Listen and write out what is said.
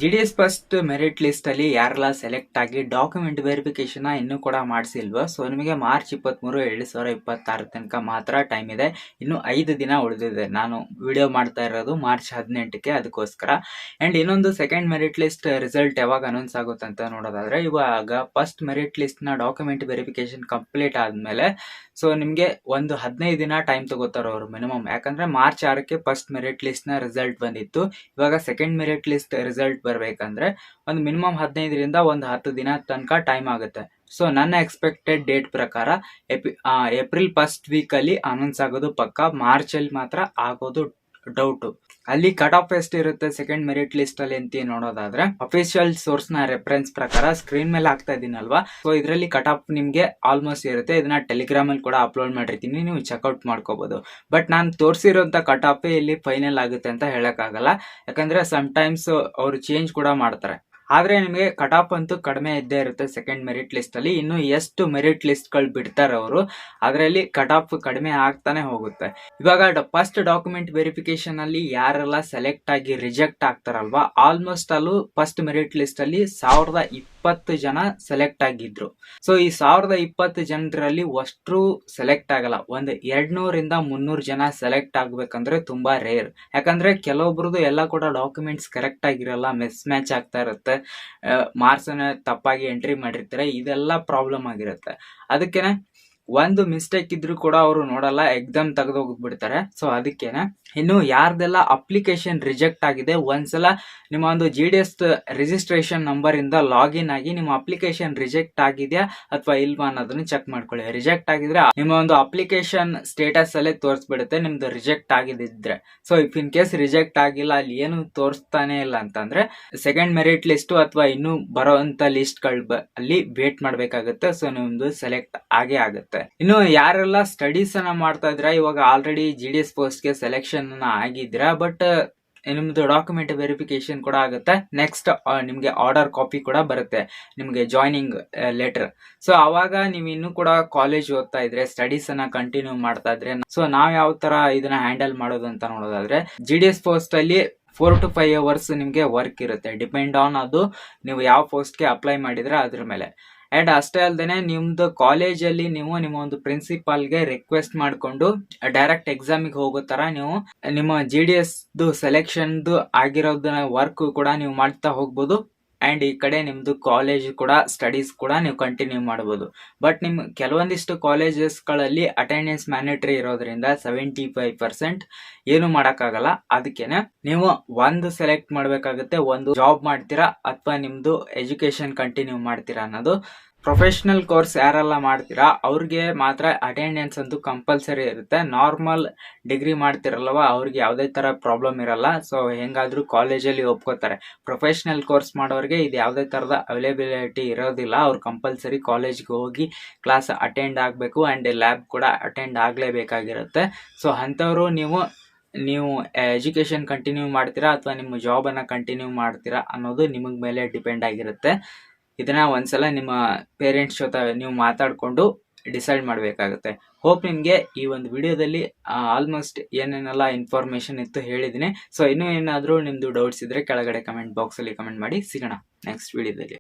GDS first merit list ಅಲ್ಲಿ ಯಾರೆಲ್ಲ select ಆಗಿ ಡಾಕ್ಯುಮೆಂಟ್ ವೆರಿಫಿಕೇಶನ್ ಇನ್ನೂ ಕೂಡ ಮಾಡಿಸಿಲ್ವೋ, ಸೊ ನಿಮಗೆ ಮಾರ್ಚ್ 23 2026 ತನಕ ಮಾತ್ರ ಟೈಮ್ ಇದೆ. ಇನ್ನು 5 ದಿನ ಉಳಿದಿದೆ. ನಾನು ವಿಡಿಯೋ ಮಾಡ್ತಾ ಇರೋದು ಮಾರ್ಚ್ 18ಕ್ಕೆ, ಅದಕ್ಕೋಸ್ಕರ. ಅಂಡ್ ಇನ್ನೊಂದು ಸೆಕೆಂಡ್ ಮೆರಿಟ್ ಲಿಸ್ಟ್ ರಿಸಲ್ಟ್ ಯಾವಾಗ ಅನೌನ್ಸ್ ಆಗುತ್ತೆ ಅಂತ ನೋಡೋದಾದ್ರೆ, ಇವಾಗ ಫಸ್ಟ್ ಮೆರಿಟ್ ಲಿಸ್ಟ್ ನ ಡಾಕ್ಯುಮೆಂಟ್ ವೆರಿಫಿಕೇಶನ್ ಕಂಪ್ಲೀಟ್ ಆದ್ಮೇಲೆ ಸೊ ನಿಮ್ಗೆ ಒಂದು 15 ದಿನ ಟೈಮ್ ತಗೋತಾರ ಅವರು ಮಿನಿಮಮ್. ಯಾಕಂದ್ರೆ ಮಾರ್ಚ್ 6ಕ್ಕೆ ಫಸ್ಟ್ ಮೆರಿಟ್ ಲಿಸ್ಟ್ ನ ರಿಸಲ್ಟ್ ಬಂದಿತ್ತು. ಇವಾಗ ಸೆಕೆಂಡ್ ಮೆರಿಟ್ ಲಿಸ್ಟ್ ರಿಸಲ್ಟ್ ಬರ್ಬೇಕಂದ್ರೆ ಒಂದು ಮಿನಿಮಮ್ 15ರಿಂದ ಒಂದು 10 ದಿನ ತನಕ ಟೈಮ್ ಆಗುತ್ತೆ. ಸೊ ನನ್ನ ಎಕ್ಸ್ಪೆಕ್ಟೆಡ್ ಡೇಟ್ ಪ್ರಕಾರ ಏಪ್ರಿಲ್ ಫಸ್ಟ್ ವೀಕ್ ಅಲ್ಲಿ ಅನೌನ್ಸ್ ಆಗೋದು ಪಕ್ಕ. ಮಾರ್ಚ್ ಅಲ್ಲಿ ಮಾತ್ರ ಆಗೋದು ಡೌಟ್. ಅಲ್ಲಿ ಕಟ್ ಆಫ್ ಎಷ್ಟು ಇರುತ್ತೆ ಸೆಕೆಂಡ್ ಮೆರಿಟ್ ಲಿಸ್ಟ್ ಅಲ್ಲಿ ಅಂತ ನೋಡೋದಾದ್ರೆ, ಅಫಿಷಿಯಲ್ ಸೋರ್ಸ್ ನ ರೆಫರೆನ್ಸ್ ಪ್ರಕಾರ ಸ್ಕ್ರೀನ್ ಮೇಲೆ ಹಾಕ್ತಾ ಇದೀನಲ್ವಾ, ಸೊ ಇದರಲ್ಲಿ ಕಟ್ ಆಫ್ ನಿಮ್ಗೆ ಆಲ್ಮೋಸ್ಟ್ ಇರುತ್ತೆ. ಇದನ್ನ ಟೆಲಿಗ್ರಾಮ್ ಅಲ್ಲಿ ಕೂಡ ಅಪ್ಲೋಡ್ ಮಾಡಿರ್ತೀನಿ, ನೀವು ಚೆಕ್ಔಟ್ ಮಾಡ್ಕೋಬಹುದು. ಬಟ್ ನಾನು ತೋರಿಸಿರೋಂತ ಕಟ್ ಆಫ್ ಇಲ್ಲಿ ಫೈನಲ್ ಆಗುತ್ತೆ ಅಂತ ಹೇಳಕ್ ಆಗಲ್ಲ. ಯಾಕಂದ್ರೆ ಸಮ್ ಟೈಮ್ಸ್ ಅವರು ಚೇಂಜ್ ಕೂಡ ಮಾಡ್ತಾರೆ. ಆದ್ರೆ ನಿಮಗೆ ಕಟ್ ಆಫ್ ಅಂತೂ ಕಡಿಮೆ ಇದ್ದೇ ಇರುತ್ತೆ ಸೆಕೆಂಡ್ ಮೆರಿಟ್ ಲಿಸ್ಟ್ ಅಲ್ಲಿ. ಇನ್ನು ಎಷ್ಟು ಮೆರಿಟ್ ಲಿಸ್ಟ್ ಗಳು ಬಿಡ್ತಾರೆ ಅವರು, ಅದರಲ್ಲಿ ಕಟ್ ಆಫ್ ಕಡಿಮೆ ಆಗ್ತಾನೆ ಹೋಗುತ್ತೆ. ಇವಾಗ ಫಸ್ಟ್ ಡಾಕ್ಯುಮೆಂಟ್ ವೆರಿಫಿಕೇಶನ್ ಅಲ್ಲಿ ಯಾರೆಲ್ಲ ಸೆಲೆಕ್ಟ್ ಆಗಿ ರಿಜೆಕ್ಟ್ ಆಗ್ತಾರಲ್ವಾ, ಆಲ್ಮೋಸ್ಟ್ ಅಲ್ಲೂ ಫಸ್ಟ್ ಮೆರಿಟ್ ಲಿಸ್ಟ್ ಅಲ್ಲಿ 1020 ಜನ ಸೆಲೆಕ್ಟ್ ಆಗಿದ್ರು. ಸೊ ಈ 1020 ಜನರಲ್ಲಿ ಅಷ್ಟು ಸೆಲೆಕ್ಟ್ ಆಗಲ್ಲ. ಒಂದು 200ರಿಂದ 300 ಜನ ಸೆಲೆಕ್ಟ್ ಆಗ್ಬೇಕಂದ್ರೆ ತುಂಬಾ ರೇರ್. ಯಾಕಂದ್ರೆ ಕೆಲವೊಬ್ರದ್ದು ಎಲ್ಲ ಕೂಡ ಡಾಕ್ಯುಮೆಂಟ್ಸ್ ಕರೆಕ್ಟ್ ಆಗಿರಲ್ಲ, ಮಿಸ್ ಮ್ಯಾಚ್ ಆಗ್ತಾ ಇರುತ್ತೆ, ಮಾರ್ಕ್ಸ್ ಅನ್ನ ತಪ್ಪಾಗಿ ಎಂಟ್ರಿ ಮಾಡಿರ್ತಾರೆ, ಇದೆಲ್ಲ ಪ್ರಾಬ್ಲಮ್ ಆಗಿರುತ್ತೆ. ಅದಕ್ಕೇನೆ ಒಂದು ಮಿಸ್ಟೇಕ್ ಇದ್ರೂ ಕೂಡ ಅವರು ನೋಡಲ್ಲ, ಎಕ್ಸಾಮ್ ತೆಗೆದು ಹೋಗ್ಬಿಡ್ತಾರೆ. ಸೊ ಅದಕ್ಕೇನೆ ಇನ್ನು ಯಾರ್ದೆಲ್ಲ ಅಪ್ಲಿಕೇಶನ್ ರಿಜೆಕ್ಟ್ ಆಗಿದೆ, ಒಂದ್ಸಲ ನಿಮ್ಮ ಒಂದು GDS ರಿಜಿಸ್ಟ್ರೇಷನ್ ನಂಬರ್ ಇಂದ ಲಾಗಿನ್ ಆಗಿ ನಿಮ್ಮ ಅಪ್ಲಿಕೇಶನ್ ರಿಜೆಕ್ಟ್ ಆಗಿದೆಯಾ ಅಥವಾ ಇಲ್ವಾ ಅನ್ನೋದನ್ನ ಚೆಕ್ ಮಾಡ್ಕೊಳ್ಳಿ. ರಿಜೆಕ್ಟ್ ಆಗಿದ್ರೆ ನಿಮ್ಮ ಒಂದು ಅಪ್ಲಿಕೇಶನ್ ಸ್ಟೇಟಸ್ ಅಲ್ಲೇ ತೋರಿಸ್ಬಿಡುತ್ತೆ ನಿಮ್ದು ರಿಜೆಕ್ಟ್ ಆಗಿದ್ರೆ. So if in case reject ಆಗಿಲ್ಲ, ಅಲ್ಲಿ ಏನು ತೋರಿಸ್ತಾನೆ ಇಲ್ಲ ಅಂತಂದ್ರೆ ಸೆಕೆಂಡ್ ಮೆರಿಟ್ ಲಿಸ್ಟ್ ಅಥವಾ ಇನ್ನು ಬರೋಂತ ಲಿಸ್ಟ್ ಗಳು ಅಲ್ಲಿ ವೇಟ್ ಮಾಡ್ಬೇಕಾಗುತ್ತೆ. ಸೊ ನಿಮ್ದು ಸೆಲೆಕ್ಟ್ ಆಗೇ ಆಗುತ್ತೆ. ಇನ್ನು ಯಾರೆಲ್ಲ ಸ್ಟಡೀಸ್ ಅನ್ನ ಮಾಡ್ತಾ ಇದ್ರ, ಇವಾಗ ಆಲ್ರೆಡಿ GDS ಪೋಸ್ಟ್ ಗೆ ಸೆಲೆಕ್ಷನ್ ಆಗಿದ್ರ, ಬಟ್ ನಿಮ್ದು ಡಾಕ್ಯುಮೆಂಟ್ ವೆರಿಫಿಕೇಶನ್ ಕೂಡ ಆಗುತ್ತೆ. ನೆಕ್ಸ್ಟ್ ನಿಮ್ಗೆ ಆರ್ಡರ್ ಕಾಪಿ ಕೂಡ ಬರುತ್ತೆ, ನಿಮ್ಗೆ ಜಾಯ್ನಿಂಗ್ ಲೆಟರ್. ಸೊ ಅವಾಗ ನೀವು ಇನ್ನೂ ಕೂಡ ಕಾಲೇಜ್ ಓದ್ತಾ ಇದ್ರೆ, ಸ್ಟಡೀಸ್ ಅನ್ನ ಕಂಟಿನ್ಯೂ ಮಾಡ್ತಾ ಇದ್ರೆ, ಸೊ ನಾವ್ ಯಾವ ತರ ಇದನ್ನ ಹ್ಯಾಂಡಲ್ ಮಾಡೋದು ಅಂತ ನೋಡೋದಾದ್ರೆ, GDS ಪೋಸ್ಟ್ ಅಲ್ಲಿ 4 to 5 hours ನಿಮ್ಗೆ ವರ್ಕ್ ಇರುತ್ತೆ, ಡಿಪೆಂಡ್ ಆನ್ ಅದು ನೀವು ಯಾವ ಪೋಸ್ಟ್ ಗೆ ಅಪ್ಲೈ ಮಾಡಿದ್ರೆ ಅದ್ರ ಮೇಲೆ. ಅಂಡ್ ಅಷ್ಟೇ ಅಲ್ಲದೆ ನಿಮ್ದು ಕಾಲೇಜಲ್ಲಿ ನೀವು ನಿಮ್ಮ ಒಂದು ಪ್ರಿನ್ಸಿಪಾಲ್ಗೆ ರಿಕ್ವೆಸ್ಟ್ ಮಾಡಿಕೊಂಡು ಡೈರೆಕ್ಟ್ ಎಕ್ಸಾಮಿಗೆ ಹೋಗೋ ತರ ನೀವು ನಿಮ್ಮ GDS ಸೆಲೆಕ್ಷನ್ ಆಗಿರೋದನ್ನ ವರ್ಕ್ ಕೂಡ ನೀವು ಮಾಡ್ತಾ ಹೋಗ್ಬೋದು. ಅಂಡ್ ಈ ಕಡೆ ನಿಮ್ದು ಕಾಲೇಜ್ ಕೂಡ ಸ್ಟಡೀಸ್ ಕೂಡ ನೀವು ಕಂಟಿನ್ಯೂ ಮಾಡಬಹುದು. ಬಟ್ ನಿಮ್ ಕೆಲವೊಂದಿಷ್ಟು ಕಾಲೇಜಸ್ ಗಳಲ್ಲಿ ಅಟೆಂಡೆನ್ಸ್ ಮ್ಯಾಂಡೇಟರಿ ಇರೋದ್ರಿಂದ 75% ಏನು ಮಾಡಕ್ಕಾಗಲ್ಲ. ಅದಕ್ಕೇನೆ ನೀವು ಒಂದು ಸೆಲೆಕ್ಟ್ ಮಾಡ್ಬೇಕಾಗುತ್ತೆ, ಒಂದು ಜಾಬ್ ಮಾಡ್ತೀರಾ ಅಥವಾ ನಿಮ್ದು ಎಜುಕೇಶನ್ ಕಂಟಿನ್ಯೂ ಮಾಡ್ತೀರಾ ಅನ್ನೋದು. ಪ್ರೊಫೆಷನಲ್ ಕೋರ್ಸ್ ಯಾರೆಲ್ಲ ಮಾಡ್ತೀರಾ ಅವ್ರಿಗೆ ಮಾತ್ರ ಅಟೆಂಡೆನ್ಸ್ ಅಂತೂ ಕಂಪಲ್ಸರಿ ಇರುತ್ತೆ. ನಾರ್ಮಲ್ ಡಿಗ್ರಿ ಮಾಡ್ತಿರಲ್ವ ಅವ್ರಿಗೆ ಯಾವುದೇ ತರ ಪ್ರಾಬ್ಲಮ್ ಇರಲ್ಲ. ಸೊ ಹೆಂಗಾದ್ರೂ ಕಾಲೇಜಲ್ಲಿ ಒಪ್ಕೋತಾರೆ. ಪ್ರೊಫೆಷನಲ್ ಕೋರ್ಸ್ ಮಾಡೋರಿಗೆ ಇದು ಯಾವುದೇ ತರದ ಅವೈಲೇಬಿಲಿಟಿ ಇರೋದಿಲ್ಲ. ಅವ್ರು ಕಂಪಲ್ಸರಿ ಕಾಲೇಜ್ಗೆ ಹೋಗಿ ಕ್ಲಾಸ್ ಅಟೆಂಡ್ ಆಗಬೇಕು ಅಂಡ್ ಲ್ಯಾಬ್ ಕೂಡ ಅಟೆಂಡ್ ಆಗಲೇಬೇಕಾಗಿರುತ್ತೆ. ಸೊ ಅಂಥವ್ರು ನೀವು ಎಜುಕೇಶನ್ ಕಂಟಿನ್ಯೂ ಮಾಡ್ತೀರಾ ಅಥವಾ ನಿಮ್ಮ ಜಾಬ್ ಅನ್ನ ಕಂಟಿನ್ಯೂ ಮಾಡ್ತೀರಾ ಅನ್ನೋದು ನಿಮಗ್ ಮೇಲೆ ಡಿಪೆಂಡ್ ಆಗಿರುತ್ತೆ. ಇದನ್ನ ಒಂದ್ಸಲ ನಿಮ್ಮ ಪೇರೆಂಟ್ಸ್ ಜೊತೆ ನೀವು ಮಾತಾಡ್ಕೊಂಡು ಡಿಸೈಡ್ ಮಾಡಬೇಕಾಗುತ್ತೆ. ಹೋಪ್ ನಿಮ್ಗೆ ಈ ಒಂದು ವಿಡಿಯೋದಲ್ಲಿ ಆಲ್ಮೋಸ್ಟ್ ಏನೇನೆಲ್ಲ ಇನ್ಫಾರ್ಮೇಶನ್ ಇತ್ತು ಹೇಳಿದ್ದೀನಿ. ಸೊ ಇನ್ನೂ ಏನಾದರೂ ನಿಮ್ದು ಡೌಟ್ಸ್ ಇದ್ರೆ ಕೆಳಗಡೆ ಕಮೆಂಟ್ ಬಾಕ್ಸ್ ಅಲ್ಲಿ ಕಮೆಂಟ್ ಮಾಡಿ. ಸಿಗೋಣ ನೆಕ್ಸ್ಟ್ ವಿಡಿಯೋದಲ್ಲಿ.